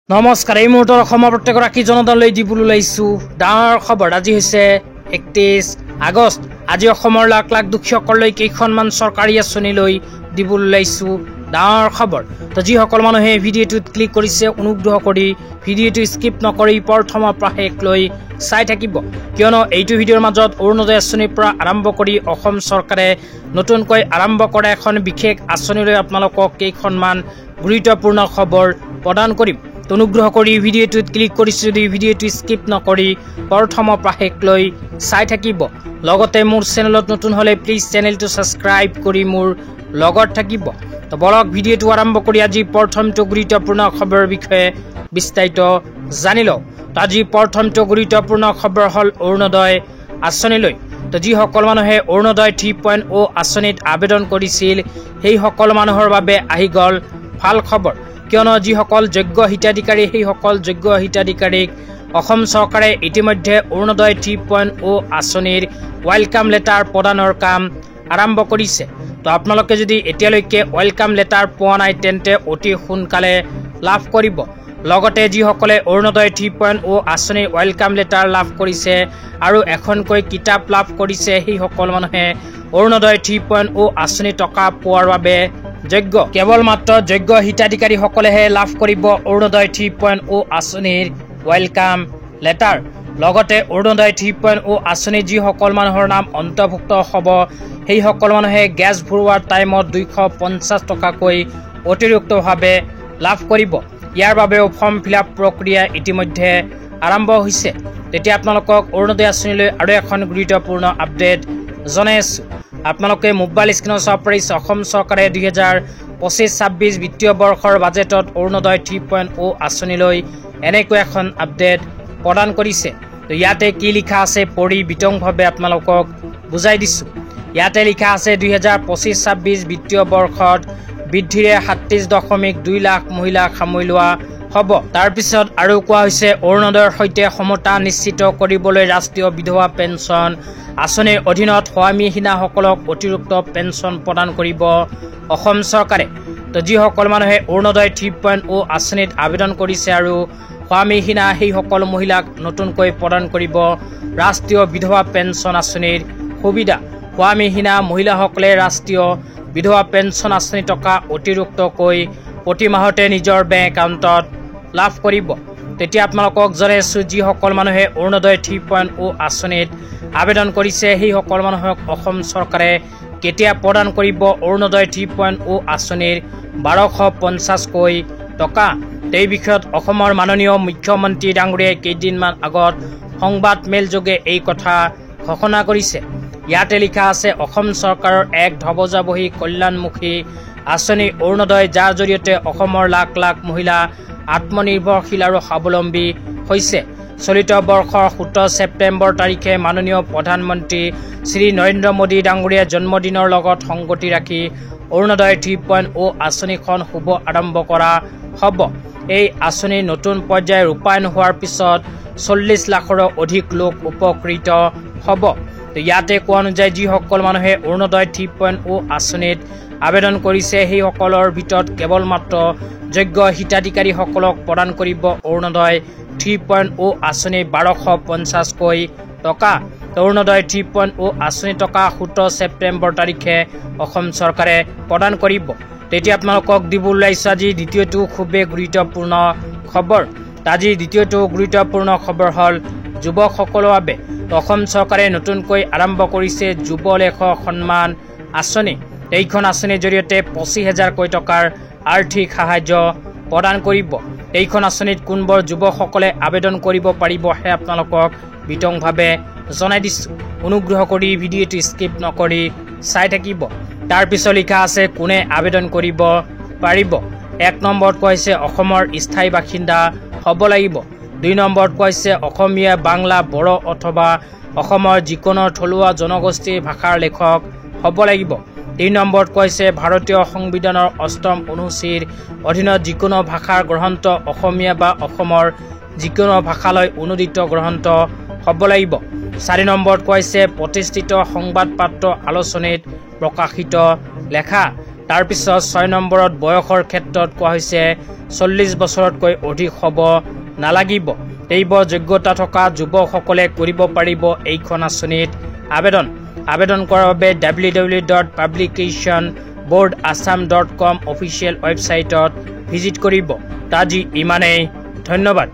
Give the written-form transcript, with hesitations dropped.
নমস্কাৰ এই মুহূৰ্তৰ অসমৰ প্ৰত্যেকগৰাকী জনতালৈ দিবলৈ ওলাইছোঁ ডাঙৰ খবৰ। আজি হৈছে 31 আগষ্ট। আজি অসমৰ লাখ লাখ দুখীয়াসকললৈ কেইখনমান চৰকাৰী আঁচনি লৈ দিবলৈ ওলাইছোঁ ডাঙৰ খবৰ। তো যিসকল মানুহে ভিডিঅ'টোত ক্লিক কৰিছে অনুগ্ৰহ কৰি ভিডিঅ'টো স্কিপ নকৰি প্ৰথমৰ পৰা শেষ লৈ চাই থাকিব, কিয়নো এইটো ভিডিঅ'ৰ মাজত অৰুণোদয় আঁচনিৰ পৰা আৰম্ভ কৰি অসম চৰকাৰে নতুনকৈ আৰম্ভ কৰা এখন বিশেষ আঁচনিলৈ আপোনালোকক কেইখনমান গুৰুত্বপূৰ্ণ খবৰ প্ৰদান কৰিম। অনুগ্ৰহ কৰি ভিডিঅ'টোত ক্লিক কৰিছে যদি ভিডিঅ'টো স্কিপ নকৰি প্ৰথমৰ পৰা শেষ লৈ চাই থাকিব। লগতে মোৰ চেনেলত নতুন হ'লে প্লিজ চেনেলটো ছাবস্ক্ৰাইব কৰি মোৰ লগত থাকিব। তো বলক ভিডিঅ'টো আৰম্ভ কৰি আজি প্ৰথমটো গুৰুত্বপূৰ্ণ খবৰৰ বিষয়ে বিস্তাৰিত জানি লওঁ। তো আজি প্ৰথমটো গুৰুত্বপূৰ্ণ খবৰ হ'ল অৰুণোদয় আঁচনিলৈ। তো যিসকল মানুহে অৰুণোদয় 3.0 আঁচনিত আবেদন কৰিছিল সেই সকলো মানুহৰ বাবে আহি গ'ল ভাল খবৰ, কিয়নো যিসকল যোগ্য হিতাধিকাৰী সেইসকল যোগ্য হিতাধিকাৰীক অসম চৰকাৰে ইতিমধ্যে অৰুণোদয় 3.0 আঁচনিৰ ৱেলকাম লেটাৰ প্ৰদানৰ কাম আৰম্ভ কৰিছে। তো আপোনালোকে যদি এতিয়ালৈকে ৱেলকাম লেটাৰ পোৱা নাই তেন্তে অতি সোনকালে লাভ কৰিব। লগতে যিসকলে অৰুণোদয় 3.0 আঁচনিৰ ৱেলকাম লেটাৰ লাভ কৰিছে আৰু এখনকৈ কিতাপ লাভ কৰিছে সেইসকল মানুহে অৰুণোদয় 3.0 আঁচনি টকা পোৱাৰ বাবে যোগ্য। কেৱল মাত্ৰ যোগ্য হিতাধিকাৰীসকলেহে লাভ কৰিব অৰুণোদয় 3.0 আঁচনিৰ ৱেলকাম লেটাৰ। লগতে অৰুণোদয় 3.0 আঁচনি যিসকল মানুহৰ নাম অন্তৰ্ভুক্ত হ'ব সেইসকল মানুহে গেছ ভৰোৱাৰ টাইমত 250 টকাকৈ অতিৰিক্তভাৱে লাভ কৰিব। ইয়াৰ বাবেও ফৰ্ম ফিলআপ প্ৰক্ৰিয়া ইতিমধ্যে আৰম্ভ হৈছে। তেতিয়া আপোনালোকক অৰুণোদয় আঁচনিলৈ আৰু এখন গুৰুত্বপূৰ্ণ আপডেট জনাই আছোঁ। আপোনালোকে মোবাইল স্ক্ৰীনত চাব পাৰিছে অসম চৰকাৰে 2025-26 বিত্তীয় বৰ্ষৰ বাজেটত অৰুণোদয় 3.0 আঁচনিলৈ এনেকৈ এখন আপডেট প্ৰদান কৰিছে। তো ইয়াতে কি লিখা আছে পঢ়ি বিতংভাৱে আপোনালোকক বুজাই দিছোঁ। ইয়াতে লিখা আছে 2025-26 বিত্তীয় বৰ্ষত বৃদ্ধিৰে 37.2 লাখ মহিলাক সামৰি লোৱা হ'ব। তাৰপিছত আৰু কোৱা হৈছে অৰুণোদয়ৰ সৈতে সমতা নিশ্চিত কৰিবলৈ ৰাষ্ট্ৰীয় বিধৱা পেঞ্চন আঁচনিৰ অধীনত স্বামীহীনাসকলক অতিৰিক্ত পেঞ্চন প্ৰদান কৰিব অসম চৰকাৰে। তো যিসকল মানুহে অৰুণোদয় 3.0 আঁচনিত আবেদন কৰিছে আৰু স্বামীহীনা সেইসকল মহিলাক নতুনকৈ প্ৰদান কৰিব ৰাষ্ট্ৰীয় বিধৱা পেঞ্চন আঁচনিৰ সুবিধা। স্বামীহীনা মহিলাসকলে ৰাষ্ট্ৰীয় বিধৱা পেঞ্চন আঁচনি টকা অতিৰিক্তকৈ প্ৰতি মাহতে নিজৰ বেংক একাউণ্টত লাভ কৰিব। তেতিয়া আপোনালোকক জনাইছোঁ যিসকল মানুহে অৰুণোদয় 3.0 আঁচনিত আবেদন কৰিছে সেইসকল মানুহক অসম চৰকাৰে কেতিয়া প্ৰদান কৰিব অৰুণোদয় 3.0 আঁচনিৰ 1250কৈ টকা। এই বিষয়ত অসমৰ মাননীয় মুখ্যমন্ত্ৰী ডাঙৰীয়াই কেইদিনমান আগত সংবাদ মেলযোগে এই কথা ঘোষণা কৰিছে। ইয়াতে লিখা আছে অসম চৰকাৰৰ এক ধ্বজাবাহী কল্যাণমুখী আঁচনি অৰুণোদয়, যাৰ জৰিয়তে অসমৰ লাখ লাখ মহিলা আত্মনিৰ্ভৰশীল আৰু স্বাৱলম্বী হৈছে। চলিত বৰ্ষৰ 17 ছেপ্টেম্বৰ তাৰিখে মাননীয় প্ৰধানমন্ত্ৰী শ্ৰী নৰেন্দ্ৰ মোদী ডাঙৰীয়াৰ জন্মদিনৰ লগত সংগতি ৰাখি অৰুণোদয় 3.0 আঁচনিখন শুভ আৰম্ভ কৰা হ'ব। এই আঁচনিৰ নতুন পৰ্যায় ৰূপায়ণ হোৱাৰ পিছত 40 লাখৰো অধিক লোক উপকৃত হ'ব। ইয়াতে কোৱা অনুযায়ী যিসকল মানুহে অৰুণোদয় 3.0 আঁচনিত আবেদন কৰিছে সেইসকলৰ ভিতৰত কেৱল মাত্ৰ যোগ্য হিতাধিকাৰীসকলক প্ৰদান কৰিব অৰুণোদয় 3.0 আঁচনি 1250কৈ টকা। অৰুণোদয় 3.0 আঁচনি টকা 17 ছেপ্টেম্বৰ তাৰিখে অসম চৰকাৰে প্ৰদান কৰিব। তেতিয়া আপোনালোকক দিবলৈ ওলাইছোঁ আজি দ্বিতীয়টো খুবেই গুৰুত্বপূৰ্ণ খবৰ। আজি দ্বিতীয়টো গুৰুত্বপূৰ্ণ খবৰ হ'ল যুৱকসকলৰ বাবে। অসম চৰকাৰে নতুনকৈ আৰম্ভ কৰিছে যুৱ লেখক সন্মান আঁচনি। এইখন আঁচনিৰ জৰিয়তে 25,000কৈ টকাৰ আৰ্থিক সাহায্য প্ৰদান কৰিব। এইখন আঁচনিত কোনবোৰ যুৱকসকলে আবেদন কৰিব পাৰিব সেয়া আপোনালোকক বিতংভাৱে জনাই দিছোঁ। অনুগ্ৰহ কৰি ভিডিঅ'টো স্কিপ নকৰি চাই থাকিব। তাৰপিছত লিখা আছে কোনে আবেদন কৰিব পাৰিব। 1 নম্বৰত কৈছে অসমৰ স্থায়ী বাসিন্দা হ'ব লাগিব। 2 নম্বৰত কৈছে অসমীয়া, বাংলা, বড়ো অথবা অসমৰ যিকোনো থলুৱা জনগোষ্ঠীৰ ভাষাৰ লেখক হ'ব লাগিব। 3 নম্বৰত কৈছে ভাৰতীয় সংবিধানৰ 8ম অনুসূচীৰ অধীনত যিকোনো ভাষাৰ গ্ৰন্থ অসমীয়া বা অসমৰ যিকোনো ভাষালৈ অনুদিত গ্ৰন্থ হ'ব লাগিব। 4 নম্বৰত কৈছে প্ৰতিষ্ঠিত সংবাদপত্ৰ আলোচনীত প্ৰকাশিত লেখা। তাৰ পিছত 6 নম্বৰত বয়সৰ ক্ষেত্ৰত কোৱা হৈছে 40 বছৰতকৈ অধিক হ'ব নালাগিব। এইবোৰ যোগ্যতা থকা যুৱকসকলে কৰিব পাৰিব এইখন আঁচনিত আবেদন কৰাৰ বাবে www.publicationboardassam.com অফিচিয়েল ৱেবছাইটত ভিজিট কৰিব। আজি ইমানেই, ধন্যবাদ।